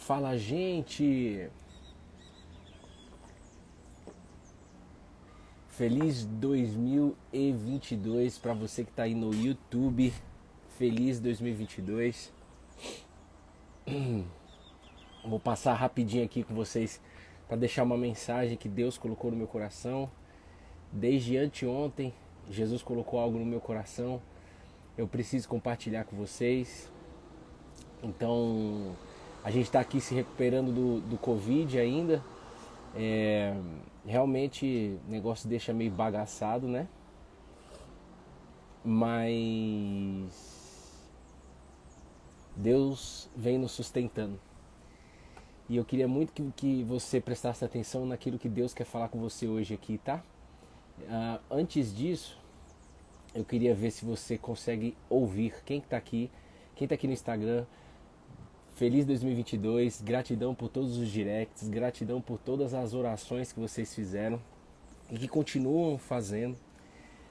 Fala, gente! Feliz 2022 para você que está aí no YouTube. Feliz 2022. Vou passar rapidinho aqui com vocês para deixar uma mensagem que Deus colocou no meu coração. Desde anteontem, Jesus colocou algo no meu coração. Eu preciso compartilhar com vocês. Então, a gente está aqui se recuperando do Covid ainda. Realmente o negócio deixa meio bagaçado, né? Mas Deus vem nos sustentando. E eu queria muito que você prestasse atenção naquilo que Deus quer falar com você hoje aqui, tá? Antes disso, eu queria ver se você consegue ouvir. Quem tá aqui no Instagram, feliz 2022, gratidão por todos os directs, gratidão por todas as orações que vocês fizeram e que continuam fazendo.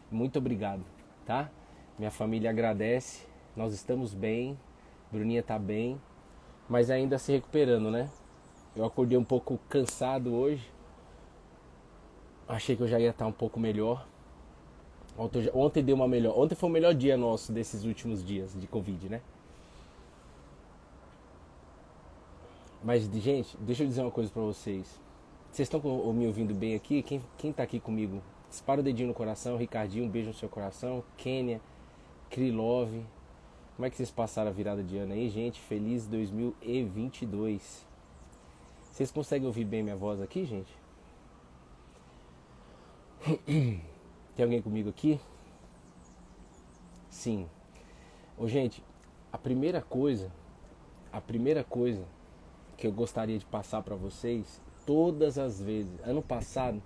Muito obrigado, tá? Minha família agradece, nós estamos bem, Bruninha tá bem, mas ainda se recuperando, né? Eu acordei um pouco cansado hoje, achei que eu já ia estar um pouco melhor. Ontem deu uma melhor. Ontem foi o melhor dia nosso desses últimos dias de Covid, né? Mas, gente, deixa eu dizer uma coisa pra vocês. Vocês estão me ouvindo bem aqui? Quem tá aqui comigo? Dispara o dedinho no coração. Ricardinho, um beijo no seu coração. Kênia, Krilov. Como é que vocês passaram a virada de ano aí, gente? Feliz 2022. Vocês conseguem ouvir bem minha voz aqui, gente? Tem alguém comigo aqui? Sim. Ô, gente, a primeira coisa que eu gostaria de passar para vocês, todas as vezes. Ano passado,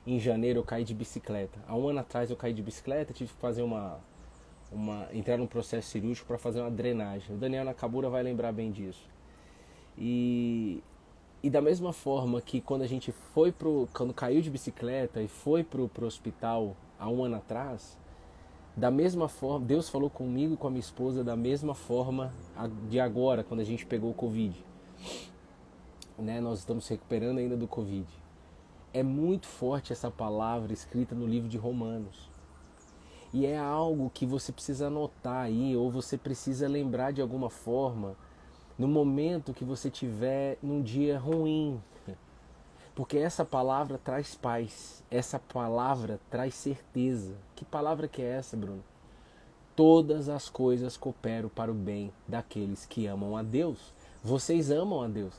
em janeiro, eu caí de bicicleta. Há um ano atrás eu caí de bicicleta, tive que fazer entrar num processo cirúrgico para fazer uma drenagem. O Daniel Nakabura vai lembrar bem disso. E da mesma forma que quando caiu de bicicleta e foi pro hospital há um ano atrás, da mesma forma, Deus falou comigo e com a minha esposa da mesma forma de agora, quando a gente pegou o Covid. Né? Nós estamos recuperando ainda do Covid. É muito forte essa palavra escrita no livro de Romanos. E é algo que você precisa anotar aí, ou você precisa lembrar de alguma forma, no momento que você tiver num dia ruim. Porque essa palavra traz paz, essa palavra traz certeza. Que palavra que é essa, Bruno? Todas as coisas cooperam para o bem daqueles que amam a Deus. Vocês amam a Deus.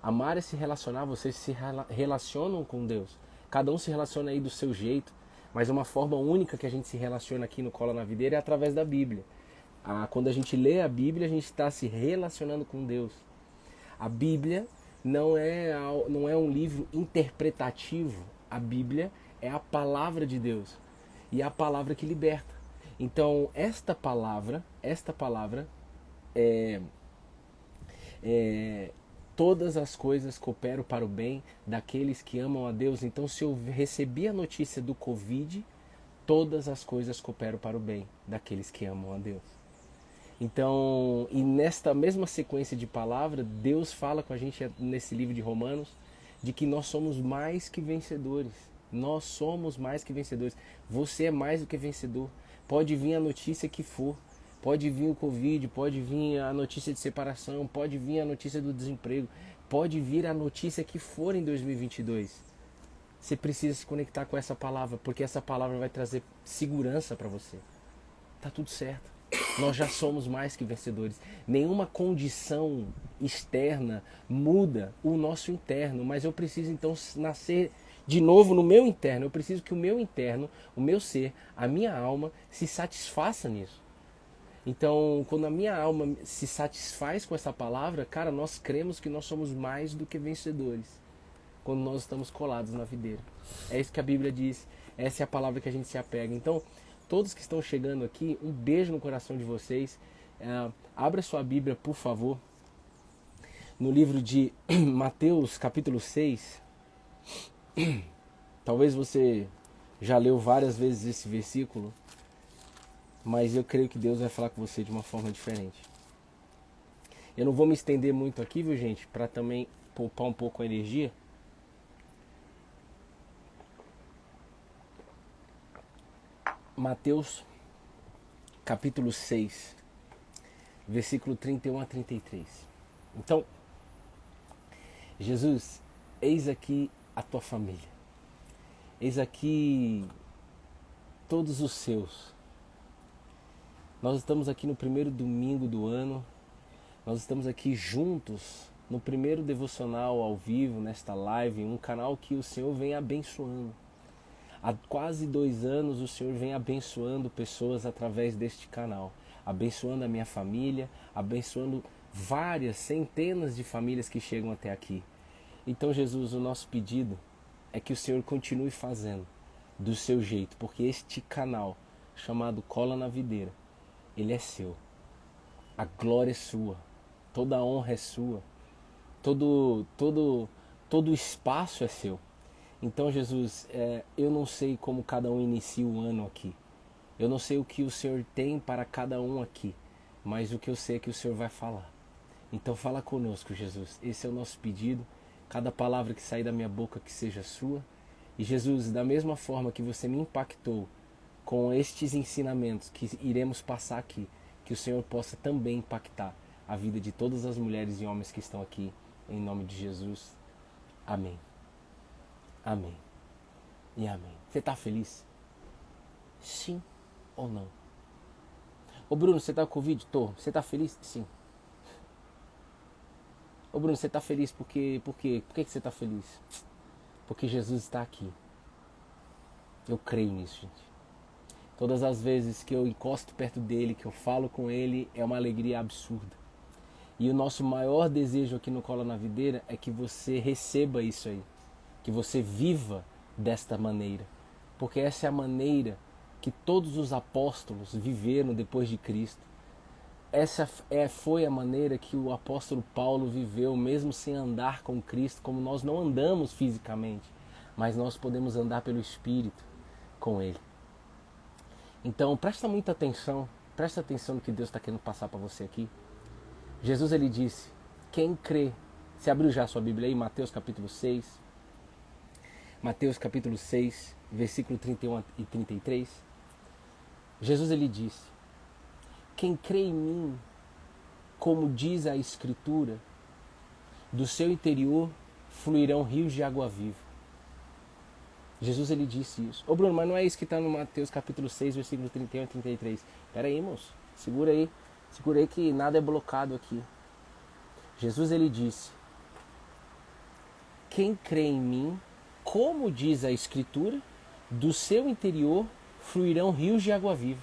Amar é se relacionar, vocês se relacionam com Deus. Cada um se relaciona aí do seu jeito, mas uma forma única que a gente se relaciona aqui no Cola na Videira é através da Bíblia. Quando a gente lê a Bíblia, a gente está se relacionando com Deus. A Bíblia não é um livro interpretativo. A Bíblia é a palavra de Deus. E é a palavra que liberta. Então, esta palavra todas as coisas cooperam para o bem daqueles que amam a Deus. Então, se eu recebi a notícia do Covid, todas as coisas cooperam para o bem daqueles que amam a Deus. Então, e nesta mesma sequência de palavras, Deus fala com a gente nesse livro de Romanos, de que nós somos mais que vencedores. Nós somos mais que vencedores. Você é mais do que vencedor. Pode vir a notícia que for. Pode vir o Covid, pode vir a notícia de separação, pode vir a notícia do desemprego, pode vir a notícia que for em 2022. Você precisa se conectar com essa palavra, porque essa palavra vai trazer segurança para você. Tá tudo certo. Nós já somos mais que vencedores. Nenhuma condição externa muda o nosso interno, mas eu preciso então nascer de novo no meu interno. Eu preciso que o meu interno, o meu ser, a minha alma se satisfaça nisso. Então, quando a minha alma se satisfaz com essa palavra, cara, nós cremos que nós somos mais do que vencedores quando nós estamos colados na videira. É isso que a Bíblia diz, essa é a palavra que a gente se apega. Então, todos que estão chegando aqui, um beijo no coração de vocês. Abra sua Bíblia, por favor, no livro de Mateus, capítulo 6. Talvez você já leu várias vezes esse versículo, mas eu creio que Deus vai falar com você de uma forma diferente. Eu não vou me estender muito aqui, viu, gente? Para também poupar um pouco a energia. Mateus, capítulo 6, versículo 31 a 33. Então, Jesus, eis aqui a tua família. Eis aqui todos os seus. Nós estamos aqui no primeiro domingo do ano. Nós estamos aqui juntos no primeiro devocional ao vivo, nesta live, um canal que o Senhor vem abençoando. Há quase 2 anos o Senhor vem abençoando pessoas através deste canal. Abençoando a minha família, abençoando várias, centenas de famílias que chegam até aqui. Então, Jesus, o nosso pedido é que o Senhor continue fazendo do seu jeito, porque este canal, chamado Cola na Videira, ele é seu. A glória é sua, toda a honra é sua, todo o espaço é seu. Então, Jesus, eu não sei como cada um inicia o ano aqui. Eu não sei o que o Senhor tem para cada um aqui, mas o que eu sei é que o Senhor vai falar. Então fala conosco, Jesus. Esse é o nosso pedido. Cada palavra que sair da minha boca que seja sua. E Jesus, da mesma forma que você me impactou com estes ensinamentos que iremos passar aqui, que o Senhor possa também impactar a vida de todas as mulheres e homens que estão aqui, em nome de Jesus. Amém. Amém. E amém. Você está feliz? Sim ou não? Ô Bruno, você tá com Covid? Tô. Você tá feliz? Sim. Ô Bruno, você tá feliz por quê? Por que você tá feliz? Porque Jesus está aqui. Eu creio nisso, gente. Todas as vezes que eu encosto perto dele, que eu falo com ele, é uma alegria absurda. E o nosso maior desejo aqui no Cola na Videira é que você receba isso aí. Que você viva desta maneira. Porque essa é a maneira que todos os apóstolos viveram depois de Cristo. Essa foi a maneira que o apóstolo Paulo viveu, mesmo sem andar com Cristo, como nós não andamos fisicamente, mas nós podemos andar pelo Espírito com Ele. Então, presta atenção no que Deus está querendo passar para você aqui. Jesus, ele disse, quem crê, você abriu já a sua Bíblia aí, Mateus capítulo 6, versículo 31 e 33. Jesus, ele disse, quem crê em mim, como diz a Escritura, do seu interior fluirão rios de água viva. Jesus, ele disse isso. Ô Bruno, mas não é isso que está no Mateus capítulo 6, versículo 31 e 33. Pera aí, moço. Segura aí que nada é blocado aqui. Jesus, ele disse, quem crê em mim, como diz a Escritura, do seu interior fluirão rios de água viva.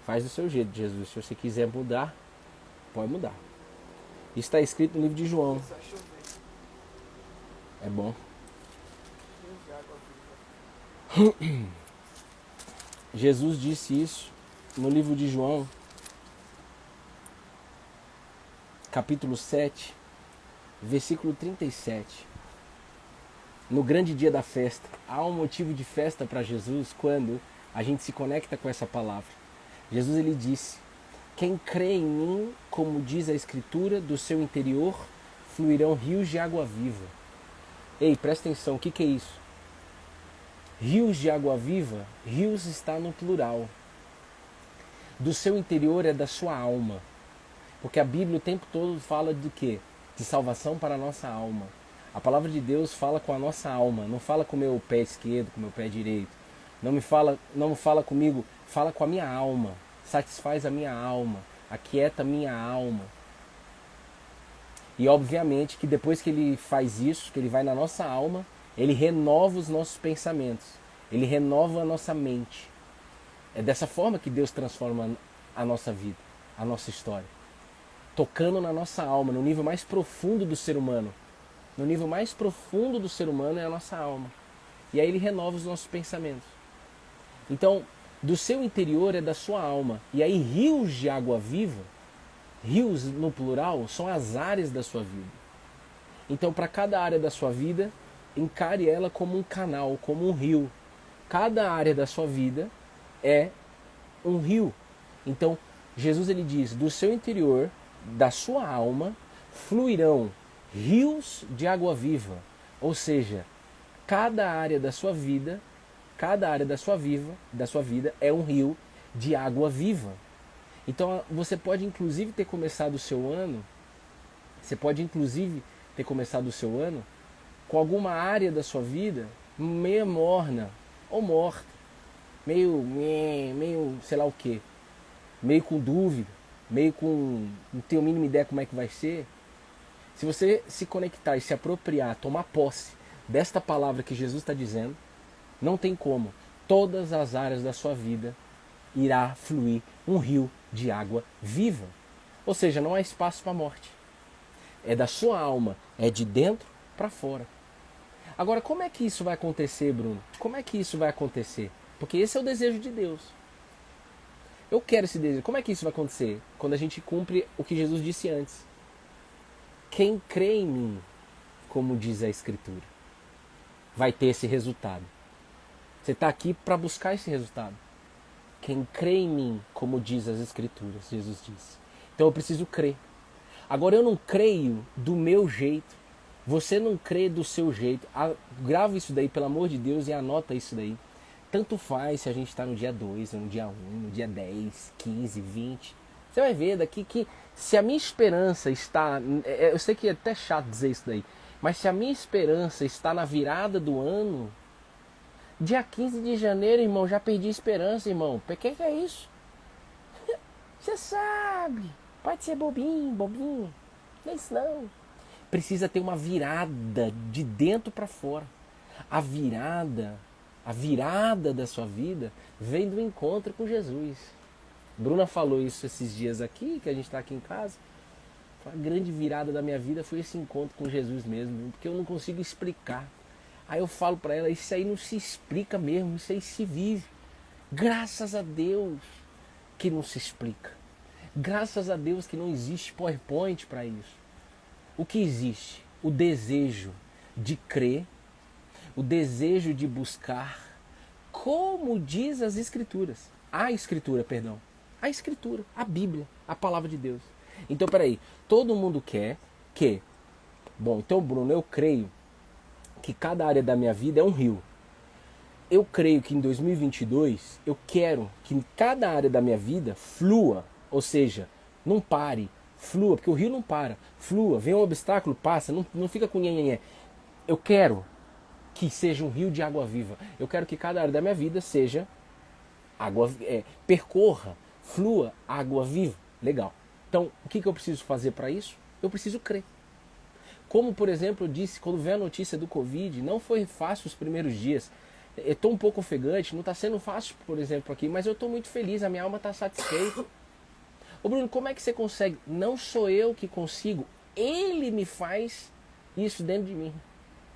Faz do seu jeito, Jesus. Se você quiser mudar, pode mudar. Isso está escrito no livro de João. É bom. Jesus disse isso no livro de João, capítulo 7, versículo 37. No grande dia da festa, há um motivo de festa para Jesus quando a gente se conecta com essa palavra. Jesus, ele disse, quem crê em mim, como diz a Escritura, do seu interior fluirão rios de água viva. Ei, presta atenção, o que é isso? Rios de água viva, rios está no plural. Do seu interior é da sua alma. Porque a Bíblia o tempo todo fala de quê? De salvação para a nossa alma. A palavra de Deus fala com a nossa alma, não fala com o meu pé esquerdo, com o meu pé direito. Não fala comigo, fala com a minha alma. Satisfaz a minha alma, aquieta a minha alma. E obviamente que depois que ele faz isso, que ele vai na nossa alma, ele renova os nossos pensamentos. Ele renova a nossa mente. É dessa forma que Deus transforma a nossa vida, a nossa história. Tocando na nossa alma, no nível mais profundo do ser humano. No nível mais profundo do ser humano é a nossa alma. E aí ele renova os nossos pensamentos. Então, do seu interior é da sua alma. E aí rios de água viva, rios no plural, são as áreas da sua vida. Então, para cada área da sua vida, encare ela como um canal, como um rio. Cada área da sua vida é um rio. Então, Jesus, ele diz, do seu interior da sua alma fluirão rios de água viva. Ou seja, cada área da sua vida, cada área da sua vida é um rio de água viva. Então você pode inclusive ter começado o seu ano, com alguma área da sua vida meio morna ou morta, meio sei lá o que, meio com dúvida, meio com não tenho a mínima ideia como é que vai ser. Se você se conectar e se apropriar, tomar posse desta palavra que Jesus está dizendo, não tem como. Todas as áreas da sua vida irá fluir um rio de água viva. Ou seja, não há espaço para a morte. É da sua alma, é de dentro para fora. Agora, como é que isso vai acontecer, Bruno? Como é que isso vai acontecer? Porque esse é o desejo de Deus. Eu quero esse desejo. Como é que isso vai acontecer? Quando a gente cumpre o que Jesus disse antes. Quem crê em mim, como diz a Escritura, vai ter esse resultado. Você está aqui para buscar esse resultado. Quem crê em mim, como diz as Escrituras, Jesus disse. Então eu preciso crer. Agora eu não creio do meu jeito. Você não crê do seu jeito. Grava isso daí, pelo amor de Deus, e anota isso daí. Tanto faz se a gente está no dia 2, ou no dia 1, no dia 10, 15, 20. Você vai ver daqui que se a minha esperança está... Eu sei que é até chato dizer isso daí. Mas se a minha esperança está na virada do ano... Dia 15 de janeiro, irmão, já perdi a esperança, irmão. O que é isso? Você sabe. Pode ser bobinho. Não é isso não. Precisa ter uma virada de dentro para fora. A virada da sua vida vem do encontro com Jesus. Bruna falou isso esses dias aqui, que a gente está aqui em casa. A grande virada da minha vida foi esse encontro com Jesus mesmo, porque eu não consigo explicar. Aí eu falo para ela, isso aí não se explica mesmo, isso aí se vive. Graças a Deus que não se explica. Graças a Deus que não existe PowerPoint para isso. O que existe? O desejo de crer, o desejo de buscar, como diz as Escrituras. A Escritura, a Bíblia, a Palavra de Deus. Então, peraí, todo mundo quer que... Bom, então, Bruno, eu creio que cada área da minha vida é um rio. Eu creio que em 2022 eu quero que em cada área da minha vida flua, ou seja, não pare, flua, porque o rio não para, flua, vem um obstáculo, passa, não fica com nhenhenhé. Eu quero que seja um rio de água viva. Eu quero que cada área da minha vida seja água, percorra, flua água viva. Legal. Então, o que eu preciso fazer para isso? Eu preciso crer. Como, por exemplo, eu disse, quando veio a notícia do Covid, não foi fácil os primeiros dias. Eu estou um pouco ofegante, não está sendo fácil, por exemplo, aqui, mas eu estou muito feliz, a minha alma está satisfeita. Ô Bruno, como é que você consegue? Não sou eu que consigo, Ele me faz isso dentro de mim.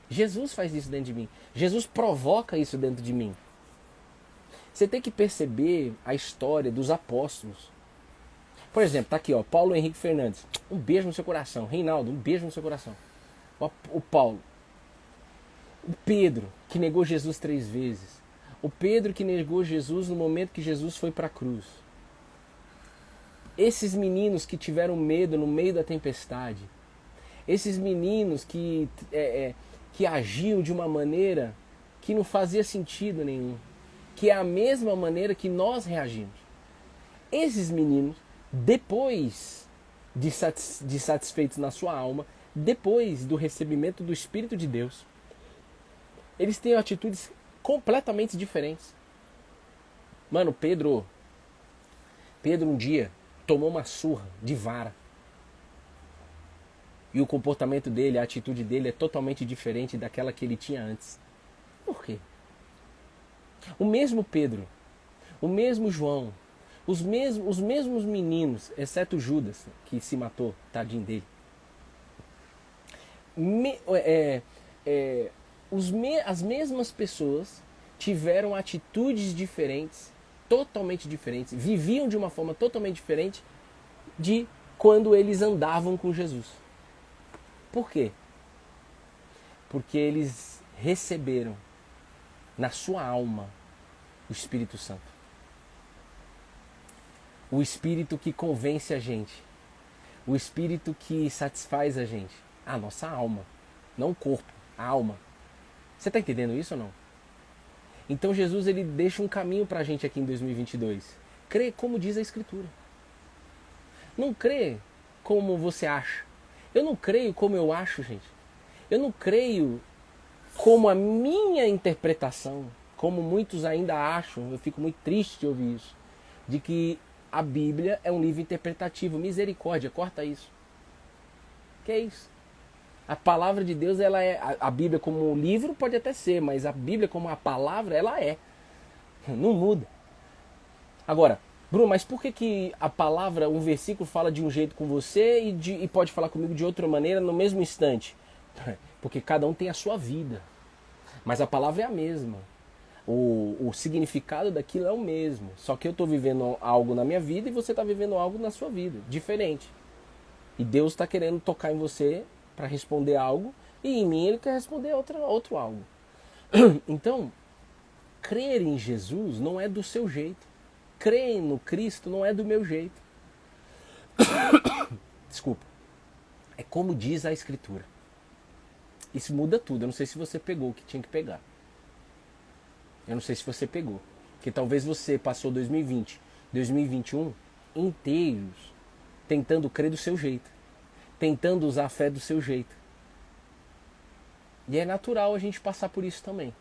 Jesus faz isso dentro de mim. Jesus provoca isso dentro de mim. Você tem que perceber a história dos apóstolos. Por exemplo, tá aqui, ó, Paulo Henrique Fernandes. Um beijo no seu coração. Reinaldo, um beijo no seu coração. O Paulo. O Pedro, que negou Jesus 3 vezes. O Pedro que negou Jesus no momento que Jesus foi para a cruz. Esses meninos que tiveram medo no meio da tempestade. Esses meninos que agiam de uma maneira que não fazia sentido nenhum. Que é a mesma maneira que nós reagimos. Esses meninos, depois de satisfeitos na sua alma, depois do recebimento do Espírito de Deus, eles têm atitudes completamente diferentes. Mano, Pedro um dia tomou uma surra de vara. E o comportamento dele, a atitude dele é totalmente diferente daquela que ele tinha antes. Por quê? O mesmo Pedro, o mesmo João, os mesmos meninos, exceto Judas, que se matou, tadinho dele. As mesmas pessoas tiveram atitudes diferentes, totalmente diferentes, viviam de uma forma totalmente diferente de quando eles andavam com Jesus. Por quê? Porque eles receberam na sua alma o Espírito Santo. O Espírito que convence a gente. O espírito que satisfaz a gente. A nossa alma. Não o corpo, a alma. Você está entendendo isso ou não? Então Jesus ele deixa um caminho para a gente aqui em 2022. Crê como diz a Escritura. Não crê como você acha. Eu não creio como eu acho, gente. Eu não creio como a minha interpretação, como muitos ainda acham. Eu fico muito triste de ouvir isso. De que a Bíblia é um livro interpretativo. Misericórdia, corta isso. Que é isso? A palavra de Deus, ela é. A Bíblia como livro pode até ser, mas a Bíblia como a palavra, ela é. Não muda. Agora, Bruno, mas por que a palavra, um versículo fala de um jeito com você e pode falar comigo de outra maneira no mesmo instante? Porque cada um tem a sua vida. Mas a palavra é a mesma. O significado daquilo é o mesmo. Só que eu estou vivendo algo na minha vida e você está vivendo algo na sua vida. Diferente. E Deus está querendo tocar em você para responder algo. E em mim Ele quer responder outro algo. Então, crer em Jesus não é do seu jeito. Crer no Cristo não é do meu jeito. Desculpa. É como diz a Escritura. Isso muda tudo. Eu não sei se você pegou o que tinha que pegar. Eu não sei se você pegou. Porque talvez você passou 2020, 2021 inteiros tentando crer do seu jeito. Tentando usar a fé do seu jeito. E é natural a gente passar por isso também.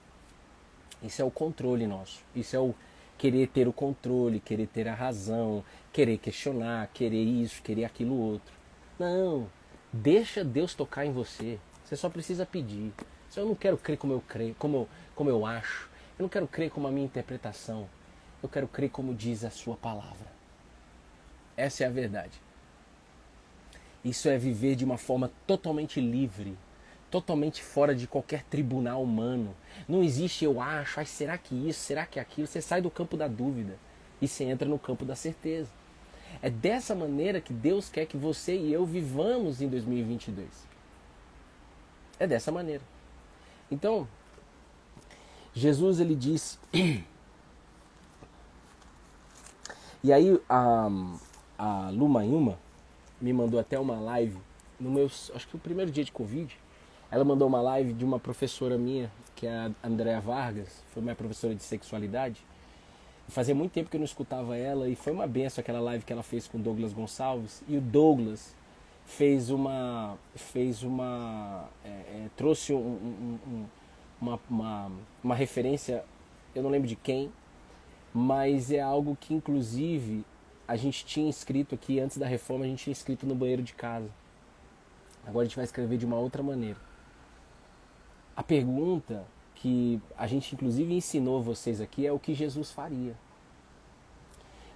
Isso é o controle nosso. Isso é o querer ter o controle, querer ter a razão, querer questionar, querer isso, querer aquilo outro. Não. Deixa Deus tocar em você. Você só precisa pedir. Eu não quero crer como eu creio, como eu acho. Eu não quero crer como a minha interpretação. Eu quero crer como diz a sua palavra. Essa é a verdade. Isso é viver de uma forma totalmente livre. Totalmente fora de qualquer tribunal humano. Não existe eu acho, será que isso, será que aquilo? Você sai do campo da dúvida e você entra no campo da certeza. É dessa maneira que Deus quer que você e eu vivamos em 2022. É dessa maneira. Então, Jesus ele disse... E aí a Luma Yuma me mandou até uma live no meu, acho que o primeiro dia de Covid. Ela mandou uma live de uma professora minha, que é a Andrea Vargas, foi minha professora de sexualidade. Fazia muito tempo que eu não escutava ela e foi uma benção aquela live que ela fez com o Douglas Gonçalves. E o Douglas trouxe uma referência, eu não lembro de quem, mas é algo que inclusive a gente tinha escrito aqui, antes da reforma a gente tinha escrito no banheiro de casa. Agora a gente vai escrever de uma outra maneira. A pergunta que a gente inclusive ensinou vocês aqui é o que Jesus faria.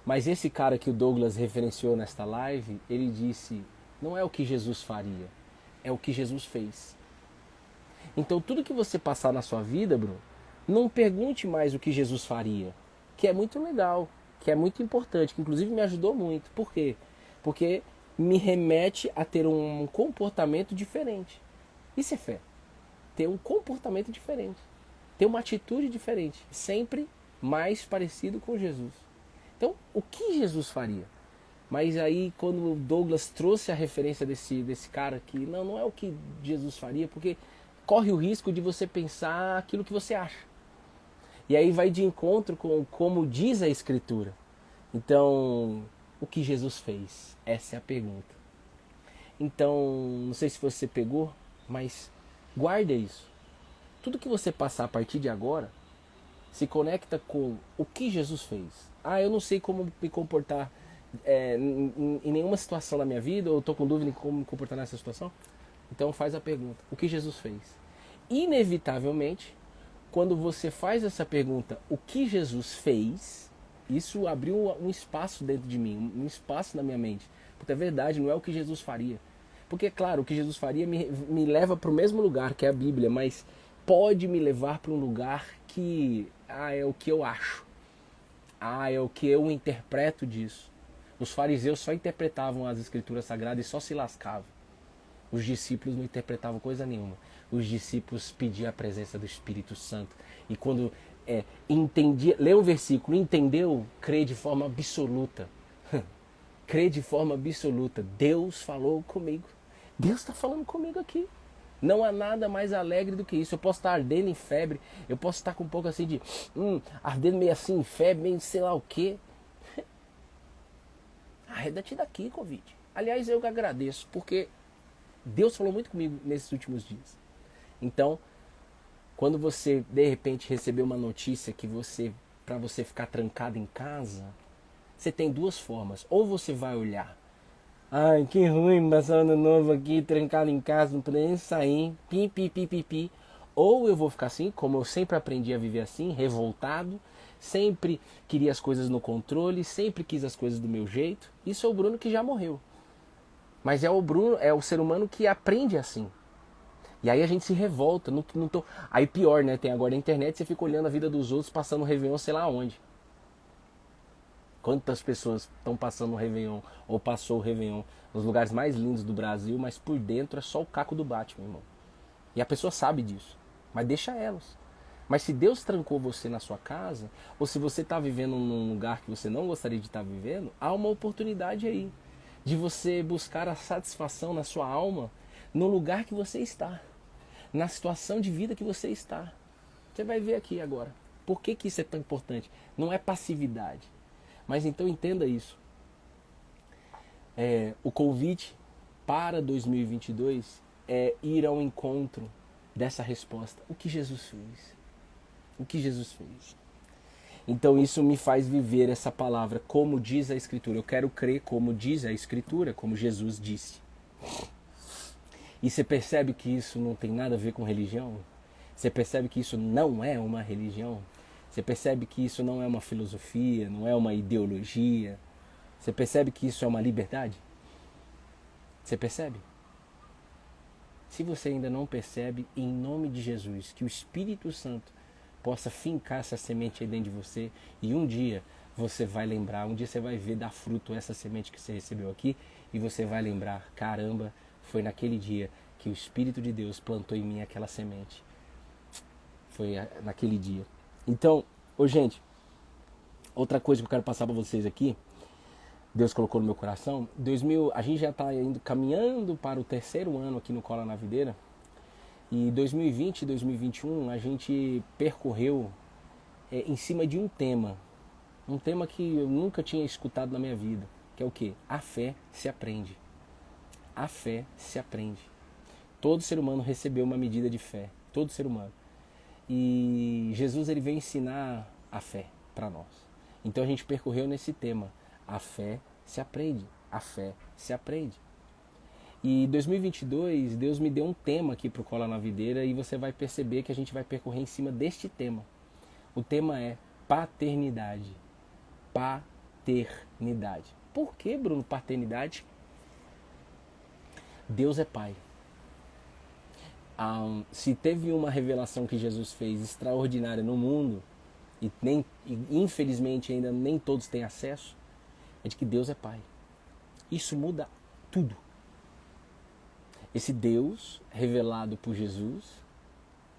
Mas esse cara que o Douglas referenciou nesta live, ele disse, não é o que Jesus faria, é o que Jesus fez. Então tudo que você passar na sua vida, Bruno, não pergunte mais o que Jesus faria, que é muito legal, que é muito importante, que inclusive me ajudou muito. Por quê? Porque me remete a ter um comportamento diferente. Isso é fé. Ter um comportamento diferente, ter uma atitude diferente, sempre mais parecido com Jesus. Então, o que Jesus faria? Mas aí, quando o Douglas trouxe a referência desse cara aqui, não é o que Jesus faria, porque corre o risco de você pensar aquilo que você acha. E aí vai de encontro com como diz a Escritura. Então, o que Jesus fez? Essa é a pergunta. Então, não sei se você pegou, mas guarda isso. Tudo que você passar a partir de agora se conecta com o que Jesus fez. Eu não sei como me comportar em nenhuma situação da minha vida, ou estou com dúvida em como me comportar nessa situação. Então faz a pergunta, o que Jesus fez? Inevitavelmente, quando você faz essa pergunta, o que Jesus fez, isso abriu um espaço dentro de mim, um espaço na minha mente. Porque é verdade, não é o que Jesus faria. Porque, claro, o que Jesus faria me leva para o mesmo lugar, que é a Bíblia, mas pode me levar para um lugar que é o que eu acho. É o que eu interpreto disso. Os fariseus só interpretavam as escrituras sagradas e só se lascavam. Os discípulos não interpretavam coisa nenhuma. Os discípulos pediam a presença do Espírito Santo. E quando entendia, leu um versículo, entendeu, crê de forma absoluta. Crê de forma absoluta. Deus falou comigo. Deus está falando comigo aqui. Não há nada mais alegre do que isso. Eu posso estar ardendo em febre. Eu posso estar com um pouco assim de... ardendo meio assim em febre, meio sei lá o quê. Arreda-te daqui, Covid. Aliás, eu que agradeço, porque Deus falou muito comigo nesses últimos dias. Então, quando você, de repente, receber uma notícia que para você ficar trancado em casa, você tem duas formas. Ou você vai olhar, ai, que ruim, passar ano novo aqui, trancado em casa, não poder nem sair, pi, pi, pi, pi, pi. Ou eu vou ficar assim, como eu sempre aprendi a viver assim, revoltado, sempre queria as coisas no controle, sempre quis as coisas do meu jeito. Isso é o Bruno que já morreu. Mas é o Bruno, é o ser humano que aprende assim. E aí a gente se revolta. Não tô... Aí pior, né? Tem agora a internet, você fica olhando a vida dos outros passando o Réveillon sei lá onde. Quantas pessoas estão passando o Réveillon, ou passou o Réveillon, nos lugares mais lindos do Brasil, mas por dentro é só o caco do Batman, irmão. E a pessoa sabe disso. Mas deixa elas. Mas se Deus trancou você na sua casa, ou se você está vivendo num lugar que você não gostaria de estar vivendo, há uma oportunidade aí de você buscar a satisfação na sua alma no lugar que você está, na situação de vida que você está. Você vai ver aqui agora. Por que isso é tão importante? Não é passividade. Mas então entenda isso. O convite para 2022 é ir ao encontro dessa resposta. O que Jesus fez? O que Jesus fez? Então isso me faz viver essa palavra como diz a Escritura. Eu quero crer como diz a Escritura, como Jesus disse. E você percebe que isso não tem nada a ver com religião? Você percebe que isso não é uma religião? Você percebe que isso não é uma filosofia, não é uma ideologia? Você percebe que isso é uma liberdade? Você percebe? Se você ainda não percebe, em nome de Jesus, que o Espírito Santo possa fincar essa semente aí dentro de você e um dia você vai lembrar, um dia você vai ver dar fruto essa semente que você recebeu aqui e você vai lembrar, caramba, foi naquele dia que o Espírito de Deus plantou em mim aquela semente. Foi naquele dia. Então, gente, outra coisa que eu quero passar para vocês aqui, Deus colocou no meu coração, a gente já está caminhando para o 3º ano aqui no Cola na Videira, e 2020 e 2021 a gente percorreu em cima de um tema que eu nunca tinha escutado na minha vida, que é o quê? A fé se aprende. A fé se aprende. Todo ser humano recebeu uma medida de fé, todo ser humano. E Jesus ele veio ensinar a fé para nós. Então a gente percorreu nesse tema. A fé se aprende. A fé se aprende. E 2022, Deus me deu um tema aqui para o Cola na Videira e você vai perceber que a gente vai percorrer em cima deste tema. O tema é paternidade. Paternidade. Por que, Bruno, paternidade? Deus é pai. Se teve uma revelação que Jesus fez extraordinária no mundo, e infelizmente ainda nem todos têm acesso, é de que Deus é pai. Isso muda tudo. Esse Deus revelado por Jesus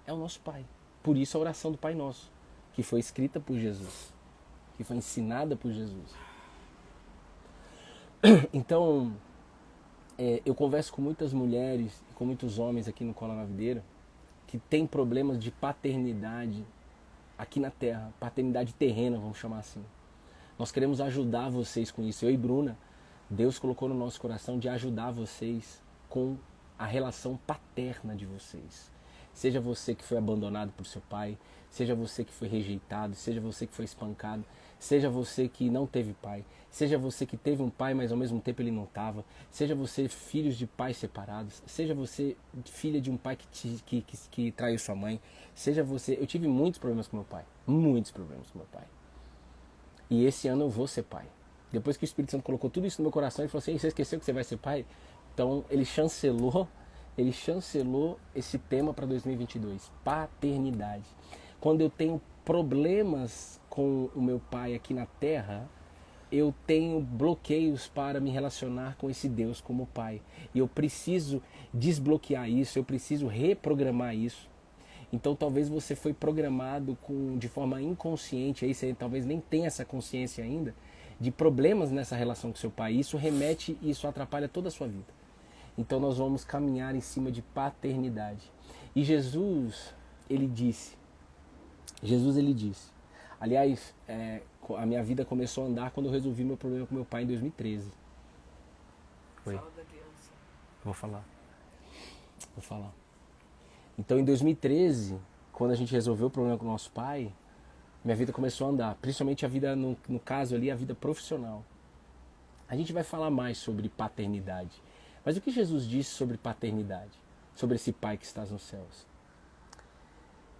é o nosso pai. Por isso a oração do Pai Nosso, que foi escrita por Jesus, que foi ensinada por Jesus. Então, eu converso com muitas mulheres e com muitos homens aqui no Cola na Videira que têm problemas de paternidade aqui na Terra, paternidade terrena, vamos chamar assim. Nós queremos ajudar vocês com isso. Eu e Bruna, Deus colocou no nosso coração de ajudar vocês com a relação paterna de vocês. Seja você que foi abandonado por seu pai, seja você que foi rejeitado, seja você que foi espancado, seja você que não teve pai, seja você que teve um pai, mas ao mesmo tempo ele não estava, seja você filhos de pais separados, seja você filha de um pai que traiu sua mãe, seja você... Eu tive muitos problemas com meu pai, muitos problemas com meu pai. E esse ano eu vou ser pai. Depois que o Espírito Santo colocou tudo isso no meu coração, ele falou assim, você esqueceu que você vai ser pai? Então ele chancelou esse tema para 2022, paternidade. Quando eu tenho problemas com o meu pai aqui na terra, eu tenho bloqueios para me relacionar com esse Deus como pai. E eu preciso desbloquear isso, eu preciso reprogramar isso. Então talvez você foi programado de forma inconsciente, aí você talvez nem tenha essa consciência ainda, de problemas nessa relação com seu pai. Isso remete e isso atrapalha toda a sua vida. Então nós vamos caminhar em cima de paternidade. E Jesus, ele disse, aliás, a minha vida começou a andar quando eu resolvi meu problema com meu pai em 2013. Foi. Fala da criança. Vou falar. Então em 2013, quando a gente resolveu o problema com o nosso pai, minha vida começou a andar. Principalmente a vida, no caso ali, a vida profissional. A gente vai falar mais sobre paternidade. Mas o que Jesus disse sobre paternidade? Sobre esse pai que estás nos céus?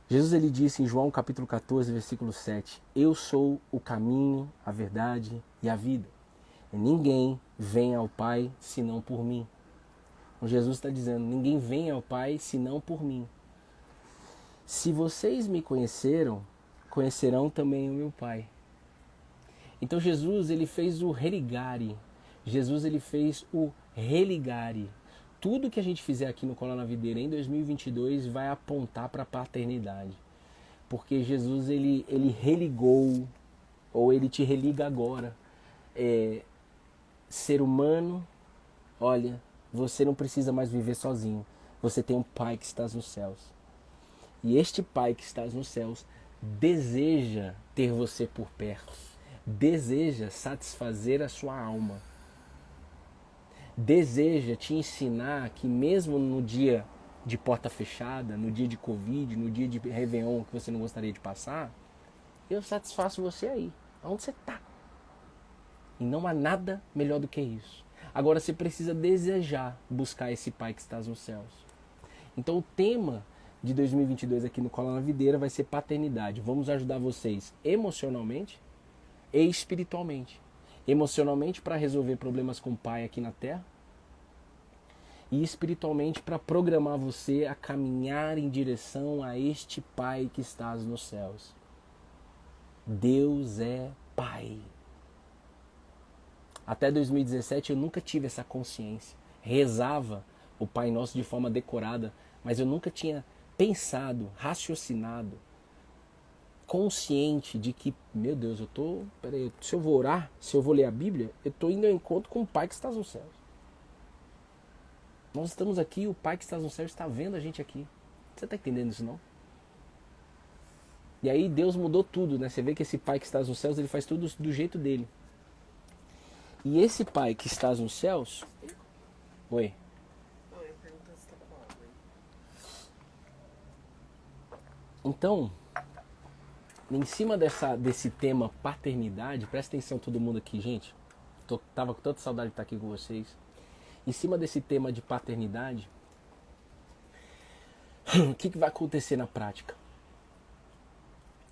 Jesus, ele disse em João capítulo 14, versículo 7, eu sou o caminho, a verdade e a vida. E ninguém vem ao Pai senão por mim. Então Jesus está dizendo, ninguém vem ao Pai senão por mim. Se vocês me conheceram, conhecerão também o meu Pai. Então Jesus, ele fez o religare. Jesus, ele fez o religare. Tudo que a gente fizer aqui no Cola na Videira em 2022 vai apontar para a paternidade. Porque Jesus, ele religou, ou ele te religa agora. Ser humano, olha, você não precisa mais viver sozinho. Você tem um Pai que está nos céus. E este Pai que está nos céus deseja ter você por perto. Deseja satisfazer a sua alma. Deseja te ensinar que mesmo no dia de porta fechada, no dia de Covid, no dia de Réveillon que você não gostaria de passar, eu satisfaço você aí, onde você está. E não há nada melhor do que isso. Agora você precisa desejar buscar esse Pai que está nos céus. Então o tema de 2022 aqui no Cola na Videira vai ser paternidade. Vamos ajudar vocês emocionalmente e espiritualmente. Emocionalmente para resolver problemas com o pai aqui na Terra e espiritualmente para programar você a caminhar em direção a este Pai que estás nos céus. Deus é Pai. Até 2017 eu nunca tive essa consciência. Rezava o Pai Nosso de forma decorada, mas eu nunca tinha pensado, raciocinado, consciente de que, meu Deus, se eu vou orar, se eu vou ler a Bíblia, eu estou indo ao encontro com o Pai que está nos céus. Nós estamos aqui, o Pai que está nos céus está vendo a gente aqui. Você está entendendo isso, não? E aí Deus mudou tudo, né? Você vê que esse Pai que está nos céus, ele faz tudo do jeito dele. E esse Pai que está nos céus... Oi? Não, eu ia perguntar se tá com água aí. Então... Em cima desse tema paternidade, presta atenção todo mundo aqui, gente. Tava com tanta saudade de estar aqui com vocês. Em cima desse tema de paternidade, o que vai acontecer na prática?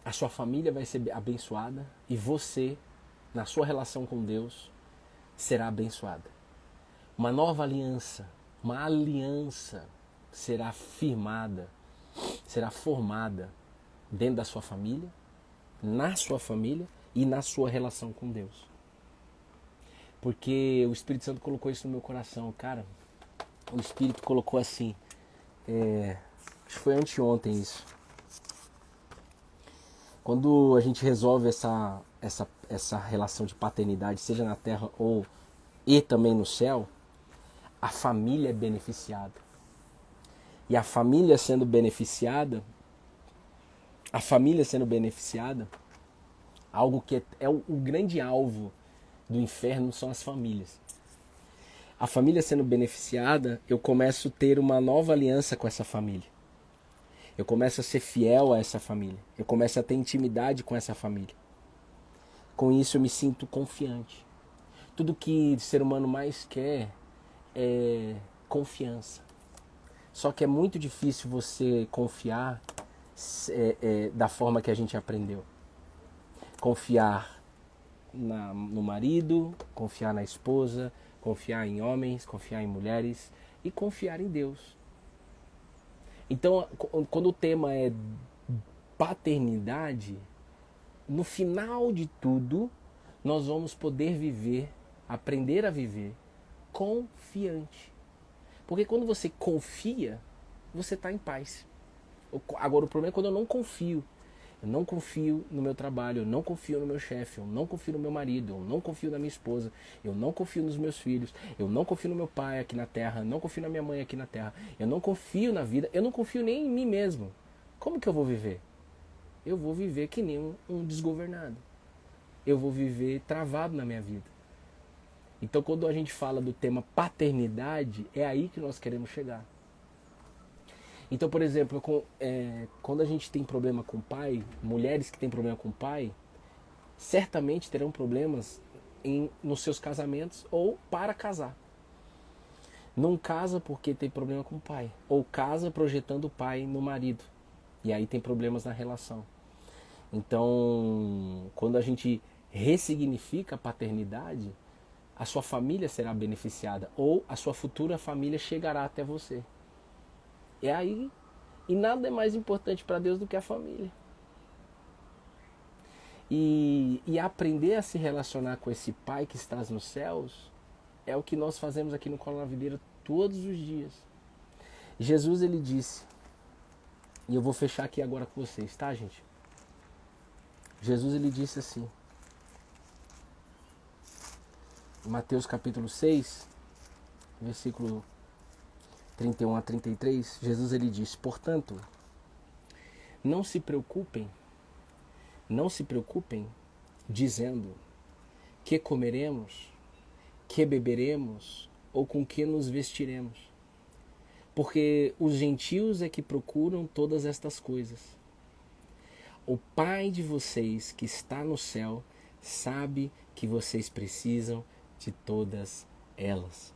A sua família vai ser abençoada e você, na sua relação com Deus, será abençoada. Uma nova aliança, uma aliança será firmada, será formada dentro da sua família, na sua família e na sua relação com Deus. Porque o Espírito Santo colocou isso no meu coração, cara. O Espírito colocou assim, acho que foi anteontem isso. Quando a gente resolve essa relação de paternidade, seja na terra e também no céu, a família é beneficiada. E a família sendo beneficiada, algo que é o grande alvo do inferno são as famílias. A família sendo beneficiada, eu começo a ter uma nova aliança com essa família. Eu começo a ser fiel a essa família. Eu começo a ter intimidade com essa família. Com isso eu me sinto confiante. Tudo que o ser humano mais quer é confiança. Só que é muito difícil você confiar da forma que a gente aprendeu. Confiar no marido, confiar na esposa, confiar em homens, confiar em mulheres e confiar em Deus. Então, quando o tema é paternidade, no final de tudo, nós vamos poder viver, aprender a viver confiante. Porque quando você confia, você está em paz. Agora, o problema é quando eu não confio. Eu não confio no meu trabalho, eu não confio no meu chefe, eu não confio no meu marido, eu não confio na minha esposa, eu não confio nos meus filhos, eu não confio no meu pai aqui na terra, eu não confio na minha mãe aqui na terra, eu não confio na vida, eu não confio nem em mim mesmo. Como que eu vou viver? Eu vou viver que nem um desgovernado. Eu vou viver travado na minha vida. Então, quando a gente fala do tema paternidade, é aí que nós queremos chegar. Então, por exemplo, quando a gente tem problema com o pai, mulheres que têm problema com o pai, certamente terão problemas nos seus casamentos ou para casar. Não casa porque tem problema com o pai, ou casa projetando o pai no marido. E aí tem problemas na relação. Então, quando a gente ressignifica a paternidade, a sua família será beneficiada ou a sua futura família chegará até você. É aí, e nada é mais importante para Deus do que a família. E aprender a se relacionar com esse Pai que estás nos céus é o que nós fazemos aqui no Colo na Videira todos os dias. Jesus, ele disse, e eu vou fechar aqui agora com vocês, tá, gente? Jesus, ele disse assim, em Mateus capítulo 6, versículo 31 a 33, Jesus, ele disse, portanto, não se preocupem dizendo que comeremos, que beberemos ou com que nos vestiremos. Porque os gentios é que procuram todas estas coisas. O Pai de vocês que está no céu sabe que vocês precisam de todas elas.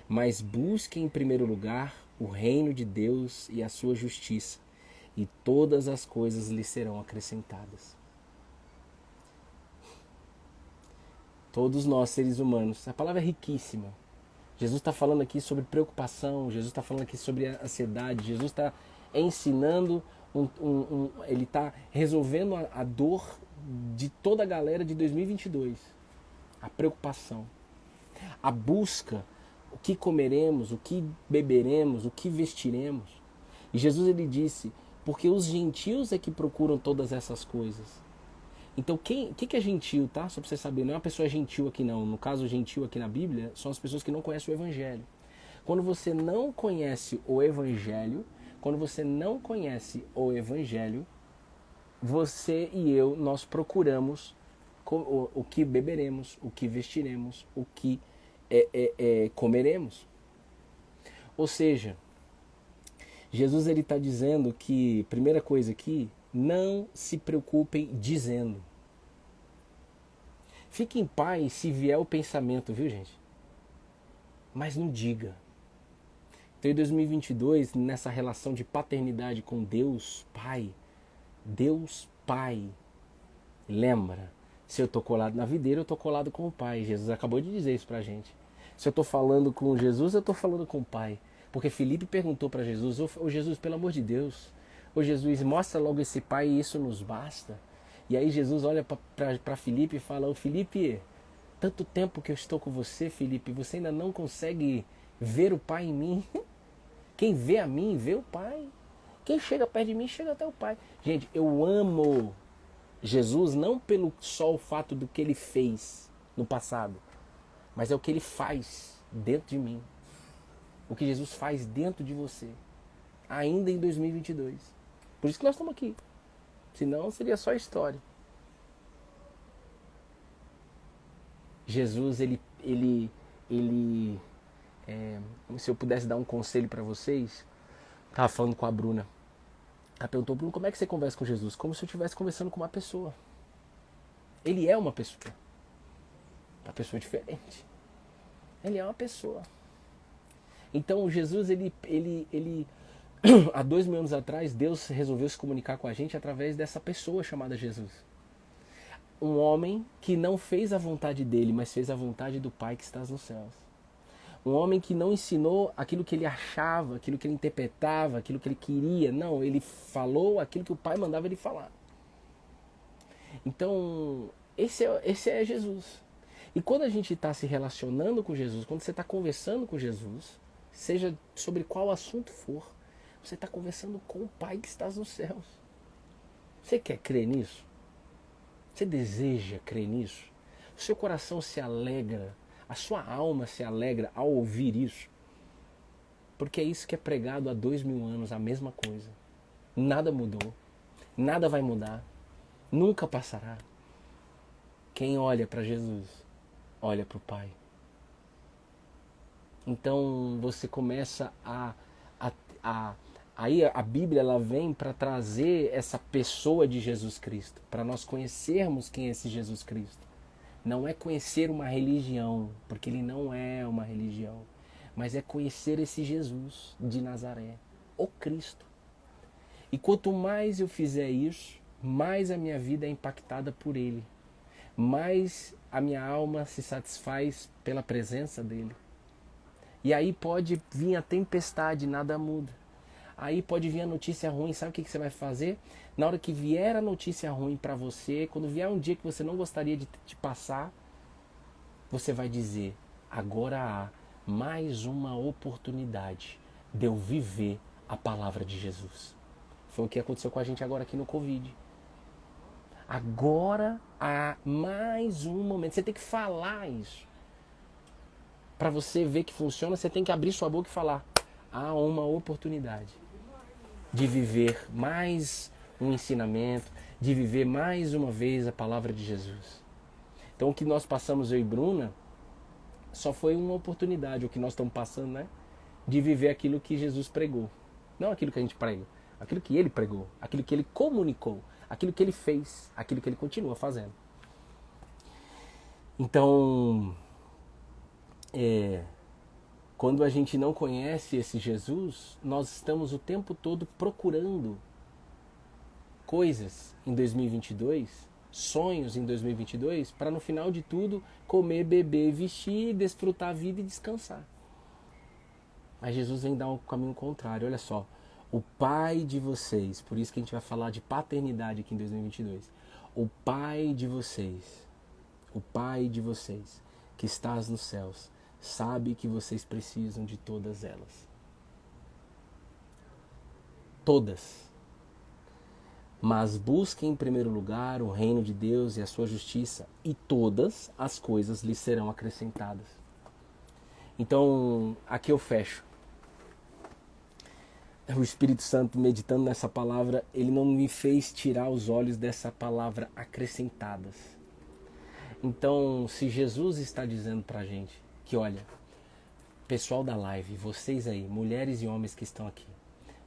Mas busquem em primeiro lugar o reino de Deus e a sua justiça, e todas as coisas lhe serão acrescentadas. Todos nós, seres humanos, a palavra é riquíssima. Jesus está falando aqui sobre preocupação, Jesus está falando aqui sobre ansiedade, Jesus está ensinando, ele está resolvendo a dor de toda a galera de 2022. A preocupação, a busca, o que comeremos, o que beberemos, o que vestiremos. E Jesus, ele disse, porque os gentios é que procuram todas essas coisas. Então, que é gentil, tá? Só para você saber, não é uma pessoa gentil aqui não. No caso, gentil aqui na Bíblia, são as pessoas que não conhecem o Evangelho. Quando você não conhece o Evangelho, você e eu, nós procuramos o que beberemos, o que vestiremos, o que comeremos. Ou seja, Jesus, ele está dizendo que, primeira coisa aqui, não se preocupem dizendo. Fique em paz se vier o pensamento, viu, gente? Mas não diga. Então, em 2022, nessa relação de paternidade com Deus Pai, lembra, se eu estou colado na videira, eu estou colado com o Pai. Jesus acabou de dizer isso pra gente. Se eu estou falando com Jesus, eu estou falando com o Pai. Porque Felipe perguntou para Jesus, ô Jesus, pelo amor de Deus, ô Jesus, mostra logo esse Pai e isso nos basta. E aí Jesus olha para Felipe e fala, ô Felipe, tanto tempo que eu estou com você, Felipe, você ainda não consegue ver o Pai em mim? Quem vê a mim, vê o Pai. Quem chega perto de mim, chega até o Pai. Gente, eu amo Jesus não pelo só o fato do que ele fez no passado, mas é o que ele faz dentro de mim. O que Jesus faz dentro de você, ainda em 2022. Por isso que nós estamos aqui. Senão seria só história. Jesus, se eu pudesse dar um conselho para vocês, estava falando com a Bruna. Ela perguntou, Bruno, como é que você conversa com Jesus? Como se eu estivesse conversando com uma pessoa. Ele é uma pessoa. Uma pessoa diferente. Ele é uma pessoa. Então Jesus, há 2.000 anos atrás, Deus resolveu se comunicar com a gente através dessa pessoa chamada Jesus. Um homem que não fez a vontade dele, mas fez a vontade do Pai que está nos céus. Um homem que não ensinou aquilo que ele achava, aquilo que ele interpretava, aquilo que ele queria. Não, ele falou aquilo que o Pai mandava ele falar. Então, esse é Jesus. E quando a gente está se relacionando com Jesus, quando você está conversando com Jesus, seja sobre qual assunto for, você está conversando com o Pai que está nos céus. Você quer crer nisso? Você deseja crer nisso? O seu coração se alegra, a sua alma se alegra ao ouvir isso? Porque é isso que é pregado há 2000 anos, a mesma coisa. Nada mudou, nada vai mudar, nunca passará. Quem olha para Jesus, olha para o Pai. Então você começa aí a Bíblia ela vem para trazer essa pessoa de Jesus Cristo, para nós conhecermos quem é esse Jesus Cristo. Não é conhecer uma religião, porque ele não é uma religião, mas é conhecer esse Jesus de Nazaré, o Cristo. E quanto mais eu fizer isso, mais a minha vida é impactada por ele, mais a minha alma se satisfaz pela presença dele. E aí pode vir a tempestade, nada muda. Aí pode vir a notícia ruim, sabe o que você vai fazer? Na hora que vier a notícia ruim para você, quando vier um dia que você não gostaria de passar, você vai dizer, agora há mais uma oportunidade de eu viver a palavra de Jesus. Foi o que aconteceu com a gente agora aqui no Covid. Agora há mais um momento, você tem que falar isso. Para você ver que funciona, você tem que abrir sua boca e falar, há uma oportunidade de viver mais um ensinamento, de viver mais uma vez a palavra de Jesus. Então o que nós passamos, eu e Bruna, só foi uma oportunidade, o que nós estamos passando, né? De viver aquilo que Jesus pregou. Não aquilo que a gente prega, aquilo que ele pregou, aquilo que ele comunicou, aquilo que ele fez, aquilo que ele continua fazendo. Então, quando a gente não conhece esse Jesus, nós estamos o tempo todo procurando coisas em 2022, sonhos em 2022, para no final de tudo comer, beber, vestir, desfrutar a vida e descansar. Mas Jesus vem dar um caminho contrário. Olha só, o Pai de vocês, por isso que a gente vai falar de paternidade aqui em 2022, o Pai de vocês que estás nos céus, sabe que vocês precisam de todas elas. Todas. Mas busquem em primeiro lugar o reino de Deus e a sua justiça, e todas as coisas lhes serão acrescentadas. Então, aqui eu fecho. O Espírito Santo, meditando nessa palavra, ele não me fez tirar os olhos dessa palavra acrescentadas. Então, se Jesus está dizendo pra gente que, olha, pessoal da live, vocês aí, mulheres e homens que estão aqui,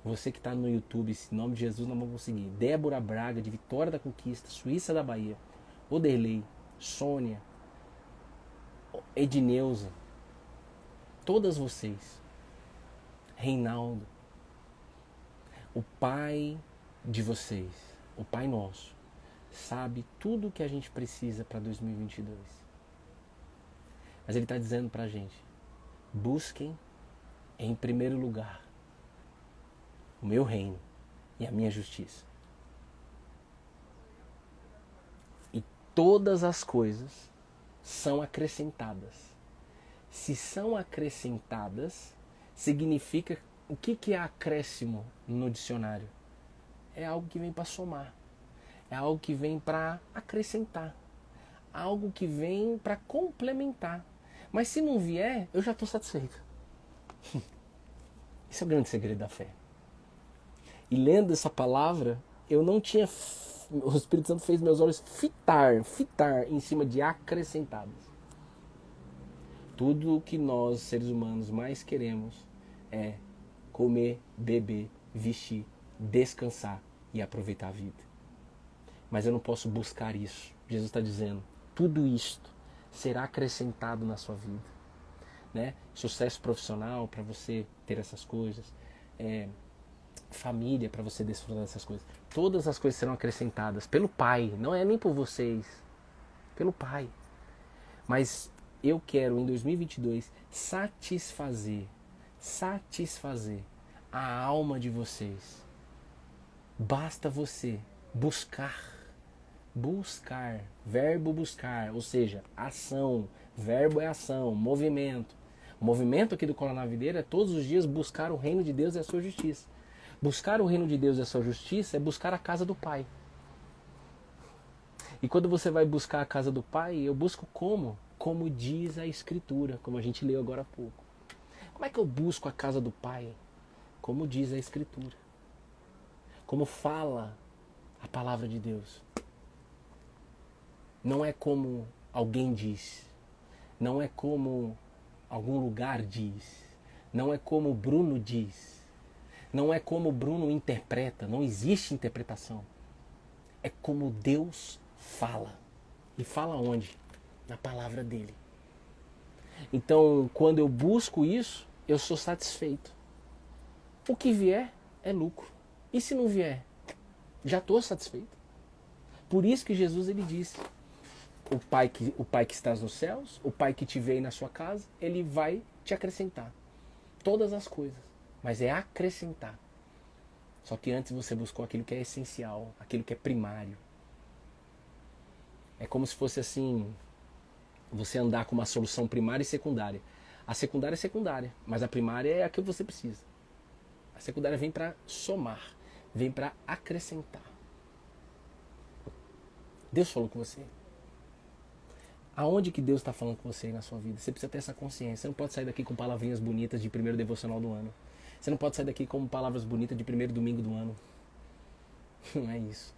você que está no YouTube, em nome de Jesus não vamos conseguir. Débora Braga, de Vitória da Conquista, Suíça da Bahia, Oderley, Sônia, Edneuza, todas vocês, Reinaldo, o Pai de vocês, o Pai nosso, sabe tudo o que a gente precisa para 2022. Mas ele está dizendo para a gente, busquem em primeiro lugar o meu reino e a minha justiça. E todas as coisas são acrescentadas. Se são acrescentadas, significa... O que é acréscimo no dicionário? É algo que vem para somar. É algo que vem para acrescentar. Algo que vem para complementar. Mas se não vier, eu já estou satisfeito. Esse é o grande segredo da fé. E lendo essa palavra, eu não tinha... O Espírito Santo fez meus olhos fitar em cima de acrescentadas. Tudo o que nós, seres humanos, mais queremos é comer, beber, vestir, descansar e aproveitar a vida. Mas eu não posso buscar isso. Jesus está dizendo, tudo isto será acrescentado na sua vida. Né? Sucesso profissional para você ter essas coisas. Família para você desfrutar dessas coisas. Todas as coisas serão acrescentadas pelo Pai. Não é nem por vocês. Pelo Pai. Mas eu quero em 2022 satisfazer a alma de vocês. Basta você buscar, verbo buscar, ou seja, ação, verbo é ação, movimento. O movimento aqui do Colonar Videira é todos os dias buscar o reino de Deus e a sua justiça. Buscar o reino de Deus e a sua justiça é buscar a casa do Pai. E quando você vai buscar a casa do Pai, eu busco como? Como diz a Escritura, como a gente leu agora há pouco. Como é que eu busco a casa do Pai? Como diz a Escritura. Como fala a palavra de Deus. Não é como alguém diz. Não é como algum lugar diz. Não é como Bruno diz. Não é como Bruno interpreta. Não existe interpretação. É como Deus fala. E fala onde? Na palavra dele. Então, quando eu busco isso, eu sou satisfeito. O que vier é lucro. E se não vier? Já estou satisfeito. Por isso que Jesus ele disse: o pai que estás nos céus, o Pai que te vê aí na sua casa, ele vai te acrescentar todas as coisas. Mas é acrescentar. Só que antes você buscou aquilo que é essencial, aquilo que é primário. É como se fosse assim, você andar com uma solução primária e secundária. A secundária é secundária, mas a primária é a que você precisa. A secundária vem para somar, vem para acrescentar. Deus falou com você. Aonde que Deus está falando com você aí na sua vida? Você precisa ter essa consciência. Você não pode sair daqui com palavrinhas bonitas de primeiro devocional do ano. Você não pode sair daqui com palavras bonitas de primeiro domingo do ano. Não é isso.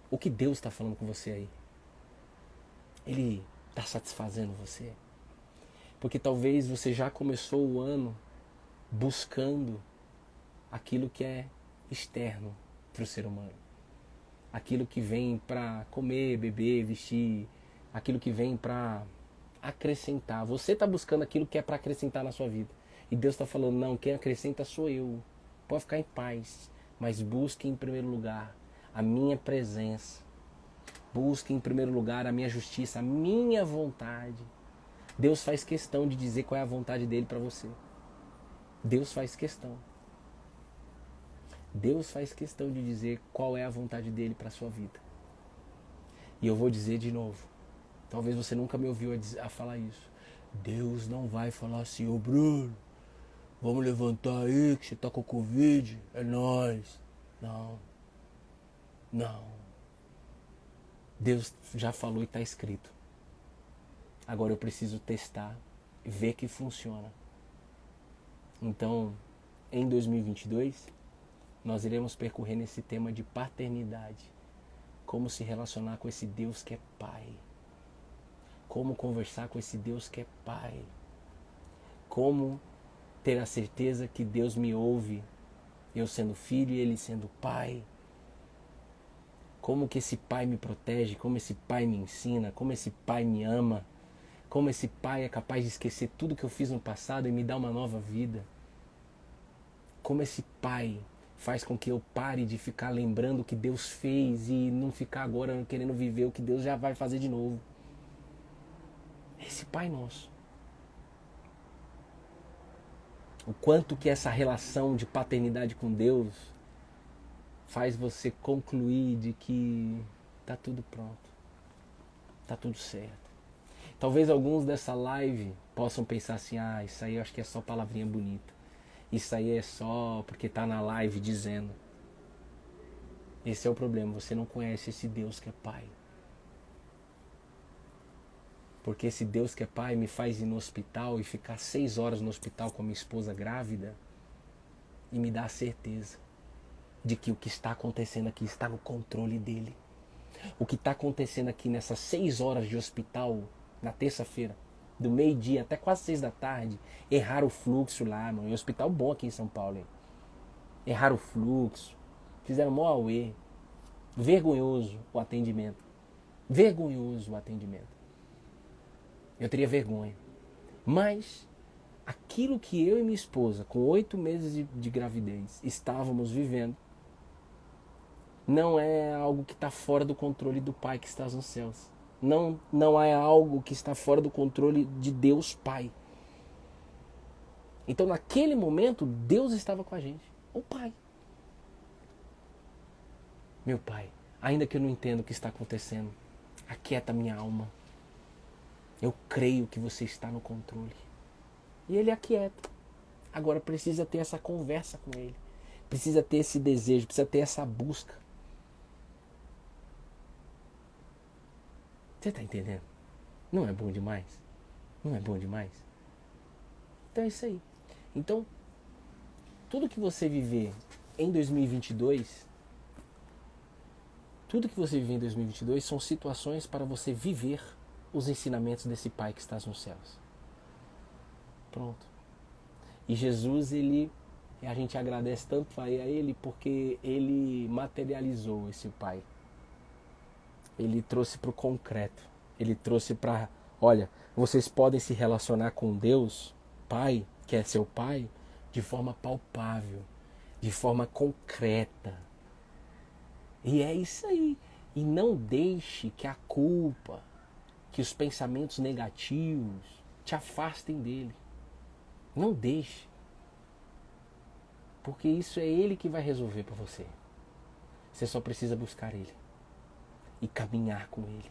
O que Deus está falando com você aí? Ele está satisfazendo você? Porque talvez você já começou o ano buscando aquilo que é externo para o ser humano. Aquilo que vem para comer, beber, vestir. Aquilo que vem para acrescentar. Você está buscando aquilo que é para acrescentar na sua vida. E Deus está falando, não, quem acrescenta sou eu. Pode ficar em paz. Mas busque em primeiro lugar a minha presença. Busque em primeiro lugar a minha justiça, a minha vontade. Deus faz questão de dizer qual é a vontade dele para você. Deus faz questão. Deus faz questão de dizer qual é a vontade dele para a sua vida. E eu vou dizer de novo. Talvez você nunca me ouviu a falar isso. Deus não vai falar assim, ô Bruno, vamos levantar aí que você tá com Covid, é nóis. Não. Não. Deus já falou e está escrito. Agora eu preciso testar e ver que funciona. Então, em 2022, nós iremos percorrer nesse tema de paternidade. Como se relacionar com esse Deus que é Pai. Como conversar com esse Deus que é Pai. Como ter a certeza que Deus me ouve, eu sendo filho e Ele sendo Pai. Como que esse Pai me protege, como esse Pai me ensina, como esse Pai me ama. Como esse Pai é capaz de esquecer tudo que eu fiz no passado e me dar uma nova vida. Como esse Pai faz com que eu pare de ficar lembrando o que Deus fez e não ficar agora querendo viver o que Deus já vai fazer de novo. Esse Pai nosso. O quanto que essa relação de paternidade com Deus faz você concluir de que está tudo pronto. Está tudo certo. Talvez alguns dessa live possam pensar assim, isso aí eu acho que é só palavrinha bonita. Isso aí é só porque está na live dizendo. Esse é o problema, você não conhece esse Deus que é Pai. Porque esse Deus que é Pai me faz ir no hospital e ficar 6 horas no hospital com a minha esposa grávida e me dá a certeza de que o que está acontecendo aqui está no controle dele. O que está acontecendo aqui nessas 6 horas de hospital, na terça-feira, do meio-dia até quase 6 da tarde, erraram o fluxo lá, mano. É um hospital bom aqui em São Paulo, hein? Erraram o fluxo, fizeram mó auê. Vergonhoso o atendimento. Vergonhoso o atendimento. Eu teria vergonha. Mas aquilo que eu e minha esposa, com 8 meses de gravidez, estávamos vivendo, não é algo que está fora do controle do Pai que está nos céus. Não é algo que está fora do controle de Deus Pai. Então naquele momento, Deus estava com a gente. O Pai. Meu Pai, ainda que eu não entenda o que está acontecendo, aquieta minha alma. Eu creio que você está no controle. E Ele aquieta. Agora precisa ter essa conversa com Ele. Precisa ter esse desejo, precisa ter essa busca. Você está entendendo? Não é bom demais? Não é bom demais? Então é isso aí. Então, tudo que você viver em 2022, tudo que você viver em 2022 são situações para você viver os ensinamentos desse Pai que está nos céus. Pronto. E Jesus, a gente agradece tanto a Ele porque Ele materializou esse Pai. Ele trouxe para o concreto. Ele trouxe para, olha, vocês podem se relacionar com Deus, Pai, que é seu Pai, de forma palpável, de forma concreta. E é isso aí. E não deixe que a culpa, que os pensamentos negativos te afastem dele. Não deixe. Porque isso é ele que vai resolver para você. Você só precisa buscar ele. E caminhar com ele.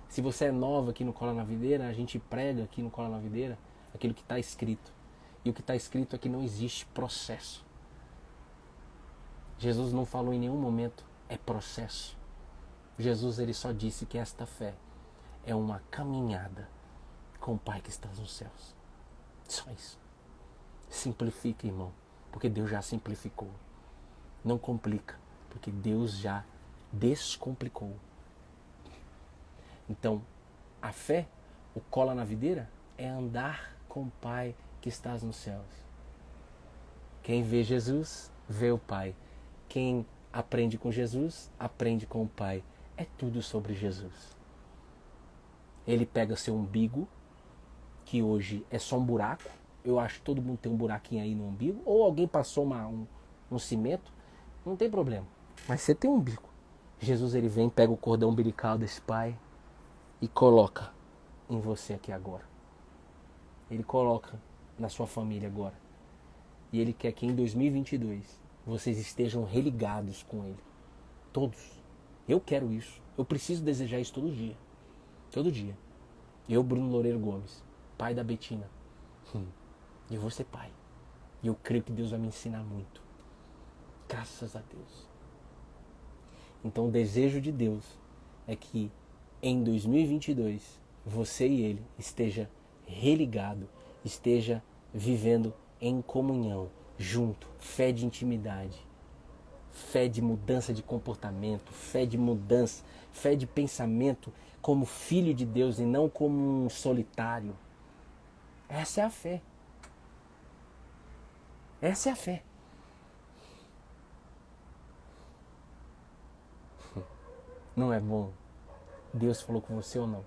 Se você é nova aqui no Cola na Videira, a gente prega aqui no Cola na Videira aquilo que está escrito. E o que está escrito é que não existe processo. Jesus não falou em nenhum momento, é processo. Jesus ele só disse que esta fé é uma caminhada com o Pai que está nos céus. Só isso. Simplifica, irmão, porque Deus já simplificou. Não complica, porque Deus já descomplicou. Então, a fé, o Cola na Videira, é andar com o Pai que está nos céus. Quem vê Jesus, vê o Pai. Quem aprende com Jesus, aprende com o Pai. É tudo sobre Jesus. Ele pega seu umbigo, que hoje é só um buraco. Eu acho que todo mundo tem um buraquinho aí no umbigo. Ou alguém passou um cimento. Não tem problema. Mas você tem um umbigo. Jesus ele vem, pega o cordão umbilical desse Pai e coloca em você aqui agora. Ele coloca na sua família agora. E ele quer que em 2022 vocês estejam religados com ele. Todos. Eu quero isso. Eu preciso desejar isso todo dia. Todo dia. Eu, Bruno Loureiro Gomes, pai da Betina. Eu vou ser pai. E eu creio que Deus vai me ensinar muito. Graças a Deus. Então o desejo de Deus é que em 2022 você e ele esteja religado, esteja vivendo em comunhão, junto, fé de intimidade, fé de mudança de comportamento, fé de mudança, fé de pensamento como filho de Deus e não como um solitário. Essa é a fé. Essa é a fé. Não é bom? Deus falou com você ou não?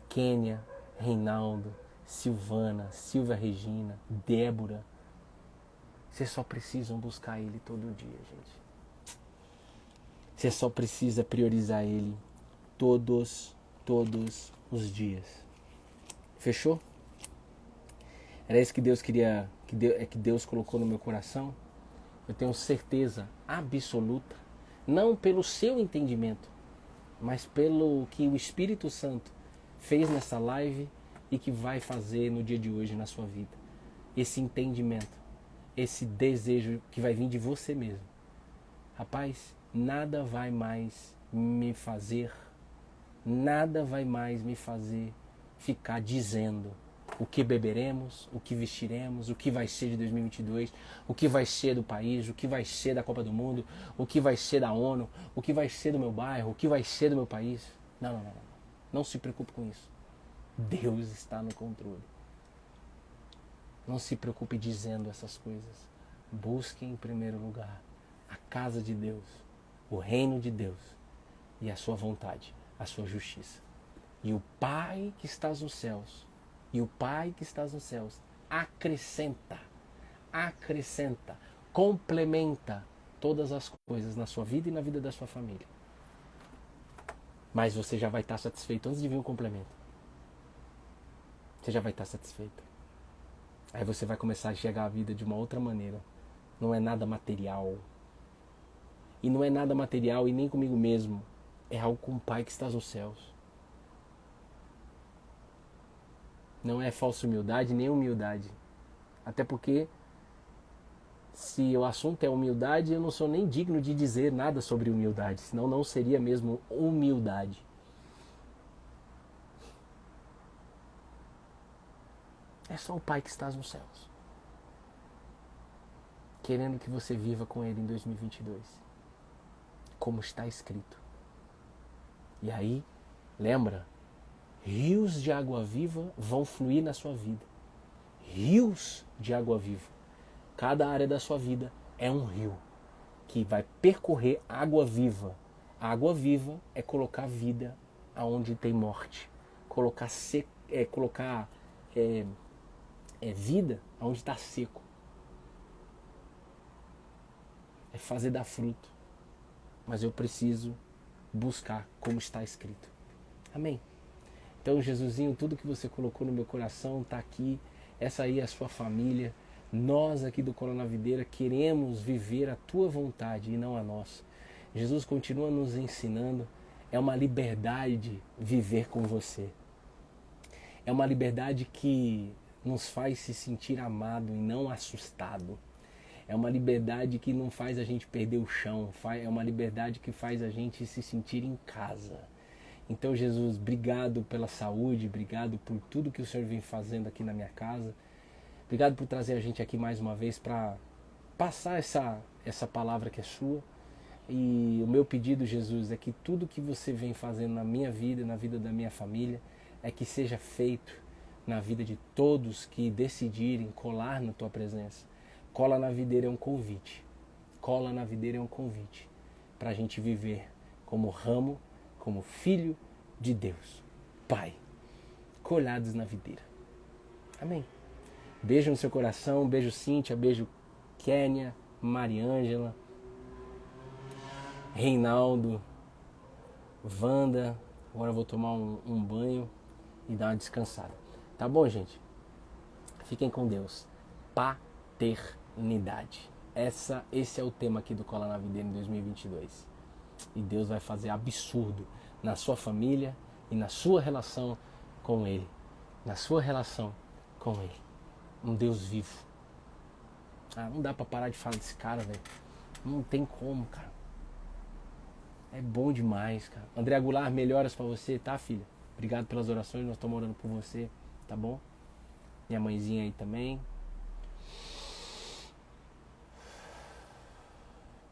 Kênia, Reinaldo, Silvana, Silvia Regina, Débora. Vocês só precisam buscar Ele todo dia, gente. Você só precisa priorizar Ele todos os dias. Fechou? Era isso que Deus queria, que Deus colocou no meu coração. Eu tenho certeza absoluta, não pelo seu entendimento, mas pelo que o Espírito Santo fez nessa live e que vai fazer no dia de hoje na sua vida. Esse entendimento, esse desejo que vai vir de você mesmo. Rapaz, nada vai mais me fazer ficar dizendo o que beberemos, o que vestiremos, o que vai ser de 2022, o que vai ser do país, o que vai ser da Copa do Mundo, o que vai ser da ONU, o que vai ser do meu bairro, o que vai ser do meu país. Não. Não se preocupe com isso. Deus está no controle. Não se preocupe dizendo essas coisas. Busque em primeiro lugar a casa de Deus, o reino de Deus e a sua vontade, a sua justiça. E o Pai que estás nos céus, acrescenta, complementa todas as coisas na sua vida e na vida da sua família. Mas você já vai estar satisfeito antes de vir o complemento. Você já vai estar satisfeito. Aí você vai começar a enxergar a vida de uma outra maneira. Não é nada material. E não é nada material e nem comigo mesmo. É algo com o Pai que está nos céus. Não é falsa humildade nem humildade. Até porque Se o assunto é humildade, eu não sou nem digno de dizer nada sobre humildade, senão não seria mesmo humildade. É só o Pai que está nos céus, querendo que você viva com Ele em 2022, como está escrito. E aí, lembra, rios de água viva vão fluir na sua vida. Rios de água viva. Cada área da sua vida é um rio que vai percorrer água viva. A água viva é colocar vida aonde tem morte. Colocar vida aonde está seco. É fazer dar fruto. Mas eu preciso buscar como está escrito. Amém? Então, Jesusinho, tudo que você colocou no meu coração está aqui. Essa aí é a sua família. Nós aqui do Cola na Videira queremos viver a tua vontade e não a nossa. Jesus continua nos ensinando. É uma liberdade viver com você. É uma liberdade que nos faz se sentir amado e não assustado. É uma liberdade que não faz a gente perder o chão. É uma liberdade que faz a gente se sentir em casa. Então, Jesus, obrigado pela saúde, obrigado por tudo que o Senhor vem fazendo aqui na minha casa. Obrigado por trazer a gente aqui mais uma vez para passar essa palavra que é sua. E o meu pedido, Jesus, é que tudo que você vem fazendo na minha vida, na vida da minha família, é que seja feito na vida de todos que decidirem colar na tua presença. Cola na Videira é um convite. Cola na Videira é um convite para a gente viver como ramo, como filho de Deus, Pai, colhados na videira. Amém. Beijo no seu coração, beijo Cíntia, beijo Kênia, Mariângela, Reinaldo, Wanda. Agora eu vou tomar um banho e dar uma descansada. Tá bom, gente? Fiquem com Deus. Paternidade. Esse é o tema aqui do Cola na Videira em 2022. E Deus vai fazer absurdo na sua família e na sua relação com Ele. Na sua relação com Ele. Um Deus vivo. Não dá pra parar de falar desse cara, velho. Não tem como, cara. É bom demais, cara. André Goulart, melhoras pra você, tá, filha? Obrigado pelas orações, nós estamos orando por você, tá bom? Minha mãezinha aí também.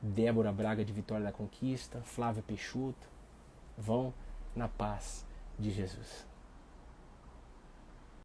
Débora Braga de Vitória da Conquista, Flávia Peixoto, vão na paz de Jesus.